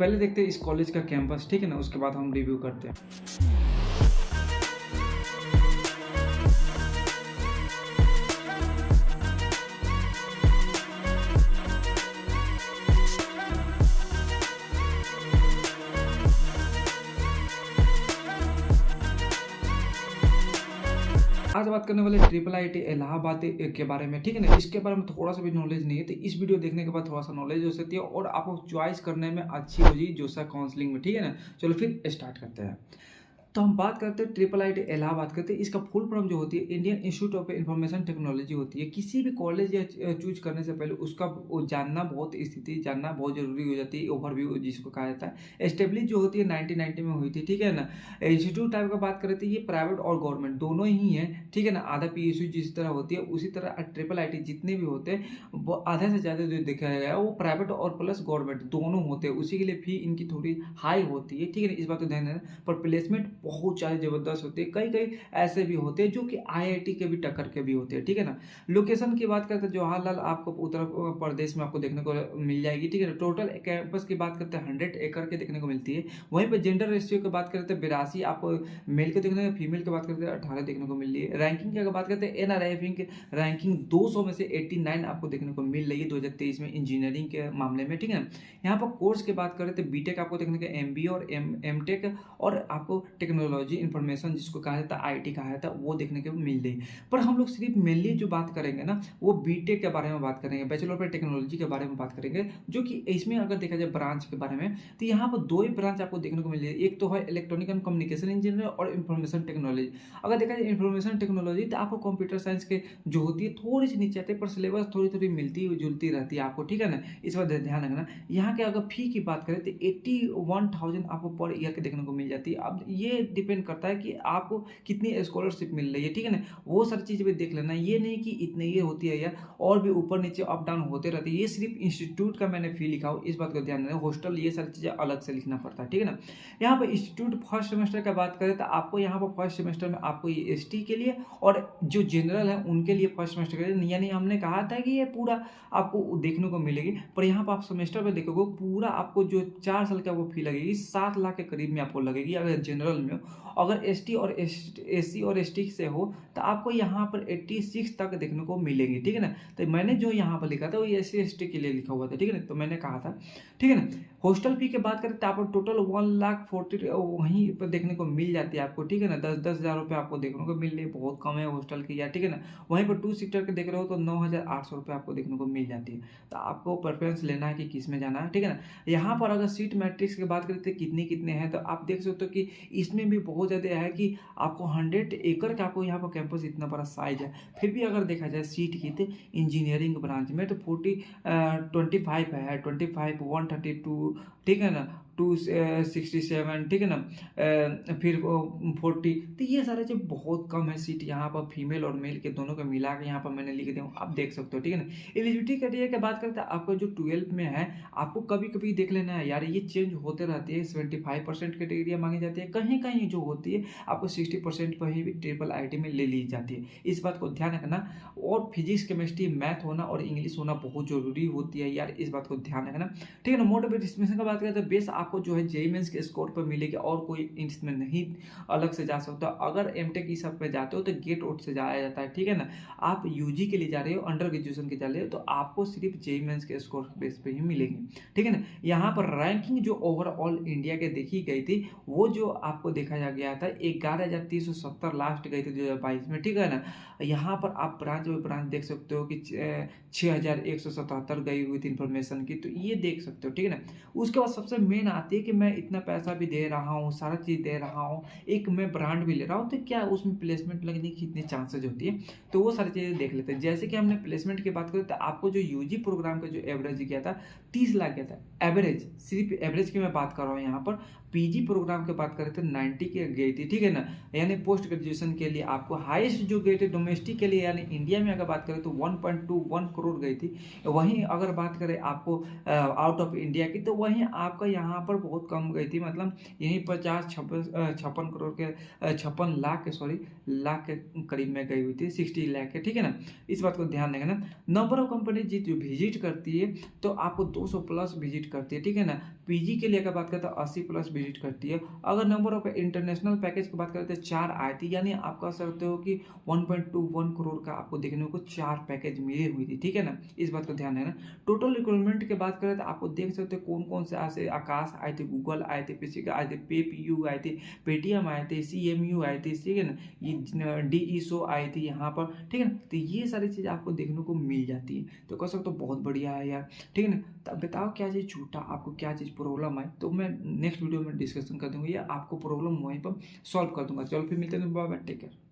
पहले देखते हैं इस कॉलेज का कैंपस, ठीक है ना, उसके बाद हम रिव्यू करते हैं। आज बात करने वाले ट्रिपल आईटी इलाहाबाद के बारे में, ठीक है ना। इसके बारे में थोड़ा सा भी नॉलेज नहीं है, तो इस वीडियो देखने के बाद थोड़ा सा नॉलेज हो सकती है और आपको चॉइस करने में अच्छी होगी जो सा काउंसलिंग में, ठीक है ना। चलो फिर स्टार्ट करते हैं। तो हम बात करते हैं ट्रिपल आईटी इलाहाबाद करते हैं। इसका फुल फॉर्म जो होती है Indian institute of information technology होती है। किसी भी कॉलेज या चूज करने से पहले उसका वो जानना बहुत स्थिति जानना बहुत जरूरी हो जाती है। ओवरव्यू जिसको कहा जाता है, एस्टेब्लिश जो होती है 1990 में हुई थी, ठीक है ना। इंस्टीट्यूट टाइप का बात करें तो ये प्राइवेट और गवर्नमेंट दोनों ही है, ठीक है ना। आधा पीएसयू जिस तरह होती है उसी तरह ट्रिपल आईटी जितने भी होते हैं वो आधा से ज़्यादा जो देखा गया है वो प्राइवेट और प्लस गवर्नमेंट दोनों होते हैं। उसी के लिए फी इनकी थोड़ी हाई होती है, ठीक है ना। इस बात को ध्यान देना। पर प्लेसमेंट बहुत ज़्यादा जबरदस्त होती है। कई कई ऐसे भी होते हैं जो कि आईआईटी के भी टक्कर के भी होते हैं, ठीक है ना। लोकेशन की बात करते हैं जवाहरलाल आपको उत्तर प्रदेश में आपको देखने को मिल जाएगी, ठीक है ना। टोटल कैंपस की बात करते हैं 100 एकड़ के देखने को मिलती है। वहीं पर जेंडर रेशियो की बात करते हैं 82 आपको मेल के देखने को, फीमेल की बात करते हैं 18 देखने को मिल रही है। रैंकिंग की अगर बात करते हैं एनआरआई की रैंकिंग 200 में से 89 आपको देखने को मिल रही है 2023 में इंजीनियरिंग के मामले में, ठीक है ना। यहाँ पर कोर्स की बात करें तो बीटेक आपको देखने को, एमबीए और एमटेक और आपको टेक्नोलॉजी इंफॉर्मेशन जिसको कहा जाता है आईटी कहा जाता है वो देखने को मिल रही है। पर हम लोग सिर्फ मेनली जो बात करेंगे ना वो बीटेक के बारे में बात करेंगे, बैचलर ऑफ टेक्नोलॉजी के बारे में बात करेंगे, जो कि इसमें अगर देखा जाए ब्रांच के बारे में तो यहाँ पर दो ही ब्रांच आपको देखने को मिल रही है। एक तो है इलेक्ट्रॉनिक एंड कम्युनिकेशन इंजीनियर और इंफॉर्मेशन टेक्नोलॉजी। अगर देखा जाए इंफॉर्मेशन टेक्नोलॉजी तो आपको कंप्यूटर साइंस के जो होती है थोड़ी सी नीचे आती है, पर सिलेबस थोड़ी थोड़ी मिलती जुलती रहती है आपको, ठीक है ना। इस बात ध्यान रखना। यहाँ के अगर फी की बात करें तो 81,000 आपको पर ईयर के देखने को मिल जाती है। अब ये डिपेंड करता है कि आपको कितनी स्कॉलरशिप मिल रही है, ठीक है ना। वो सारी चीज़ें भी देख लेना। ये नहीं कि इतने ये होती है यार, और भी ऊपर नीचे अप डाउन होते रहते हैं। ये सिर्फ इंस्टीट्यूट का मैंने फी लिखा हो, इस बात को ध्यान देना। हॉस्टल ये सारी चीज़ें अलग से लिखना पड़ता है, ठीक है ना। यहाँ पर इंस्टीट्यूट फर्स्ट सेमेस्टर की बात करें तो आपको यहाँ पर फर्स्ट सेमेस्टर में आपको ये एसटी के लिए और जो जनरल है उनके लिए फर्स्ट सेमेस्टर के लिए, यानी हमने कहा था कि ये पूरा आपको देखने को मिलेगी। पर यहाँ पर आप सेमेस्टर में देखोगे पूरा आपको जो 4 साल का वो फी लगेगी 7 लाख के करीब में आपको लगेगी अगर जनरल में हो। अगर एसटी और एससी और एसटी से हो तो आपको यहाँ पर 86 तक देखने को मिलेगी, ठीक है ना। तो मैंने जो यहाँ पर लिखा था वो एससी एसटी के लिए लिखा हुआ था, ठीक है ना। तो मैंने कहा था, ठीक है ना। हॉस्टल फी की बात करें तो आपको टोटल 1,40,000 वहीं पर देखने को मिल जाती है आपको, ठीक है ना। 10-10 हज़ार रुपये आपको देखने को मिल रही है, बहुत कम है हॉस्टल की यार, ठीक है ना। वहीं पर 2 सीटर के देख रहे हो तो 9,800 रुपये आपको देखने को मिल जाती है। तो आपको प्रेफरेंस लेना है कि किस में जाना है, ठीक है ना। यहाँ पर अगर सीट मैट्रिक्स की बात करें तो कितने हैं तो आप देख सकते हो कि इसमें भी बहुत ज़्यादा है कि आपको 100 एकड़ का आपको यहाँ पर कैंपस इतना बड़ा साइज है। फिर भी अगर देखा जाए सीट की तो इंजीनियरिंग ब्रांच में तो 25 है, 25 132, ठीक है ना, 267, ठीक है ना, फिर 40। तो ये सारे जो बहुत कम है सीट यहाँ पर फीमेल और मेल के दोनों को मिला के यहाँ पर मैंने लिख दिया हूँ, आप देख सकते हो, ठीक है ना। एलिजिबिलिटी क्राइटेरिया की बात करते हैं आपको जो 12 में है आपको कभी कभी देख लेना है यार, ये चेंज होते रहती है। 75% क्राइटेरिया मांगी जाती है, कहीं कहीं जो होती है आपको 60% पर ही ट्रिपल आईटी में ले ली जाती है। इस बात को ध्यान रखना। और फिजिक्स केमिस्ट्री मैथ होना और इंग्लिश होना बहुत जरूरी होती है यार, इस बात को ध्यान रखना, ठीक है ना। मोड ऑफ डिस्क्रिप्शन की बात करें तो बेस आपको जो है जेईई मेंस के स्कोर पर मिलेगी और कोई इसमें नहीं अलग से जा सकता। अगर एमटेक ई सब पे जाते हो तो गेट आउट से जाया जाता है, ठीक है ना। आप यूजी के लिए जा रहे हो, अंडर ग्रेजुएशन के जा रहे हो तो आपको सिर्फ जेईई मेंस के स्कोर बेस पे ही मिलेंगे, ठीक है ना। यहाँ पर रैंकिंग जो ओवरऑल इंडिया के देखी गई थी वो जो आपको देखा गया था 11,370 लास्ट गई थी 2022 में, ठीक है ना। यहाँ पर आप ब्रांच बाई ब्रांच देख सकते हो कि 6,177 गई हुई थी इन्फॉर्मेशन की, तो ये देख सकते हो, ठीक है ना। उसके बाद सबसे मेन आती है कि मैं इतना पैसा भी दे रहा हूँ, सारा चीज़ दे रहा हूँ, एक मैं ब्रांड भी ले रहा हूँ, तो क्या उसमें प्लेसमेंट लगने की कितनी चांसेज होती है, तो वो सारी चीज़ें देख लेते हैं। जैसे कि हमने प्लेसमेंट की बात करें तो आपको जो यूजी प्रोग्राम का जो एवरेज गया था 30 लाख गया था एवरेज, सिर्फ एवरेज की मैं बात कर रहा हूँ। यहाँ पर पीजी प्रोग्राम की बात करें तो 90 की गई थी, ठीक है ना। यानी पोस्ट ग्रेजुएशन के लिए आपको हाईएस्ट जो गई थी डोमेस्टिक के लिए यानी इंडिया में अगर बात करें तो 1.21 करोड़ गई थी। वहीं अगर बात करें आपको आउट ऑफ इंडिया की तो वहीं आपका यहाँ पर बहुत कम गई थी, मतलब यहीं 56 करोड़ के 56 लाख के, सॉरी, लाख के करीब में गई हुई थी, 60 लाख के, ठीक है ना। इस बात को ध्यान देंगे ना। नंबर ऑफ कंपनी जो विजिट करती है तो आपको 200 प्लस विजिट करती है, ठीक है ना। पीजी के लिए अगर बात करें तो 80 प्लस विजिट करती है। अगर नंबर ऑफ इंटरनेशनल पैकेज की बात करें तो 4 आई थी, यानी आप कह सकते हो कि 1.21 करोड़ का आपको देखने को 4 पैकेज मिली हुई थी, ठीक है ना। इस बात को ध्यान देना। टोटल रिक्वायरमेंट की बात करें तो आपको देख सकते हो कौन कौन से ऐसे आकाश आए थे, गूगल आए थे, पीसी आए थे, पेपीयू आए थे, पेटीएम आए थे, सीएमयू आए थे, ठीक है ना, ये डीईसो आए थे यहाँ पर, ठीक है ना। तो ये सारी चीज़ आपको देखने को मिल जाती है, तो कह सकते हो बहुत बढ़िया है यार, ठीक है ना। तब बताओ क्या चीज़ झूठा, आपको क्या चीज़ प्रॉब्लम है, तो मैं नेक्स्ट वीडियो में डिस्कशन कर दूंगा या आपको प्रॉब्लम वहीं पर सॉल्व कर दूंगा। चलो फिर मिलते हैं, बाय बाय, टेक केयर।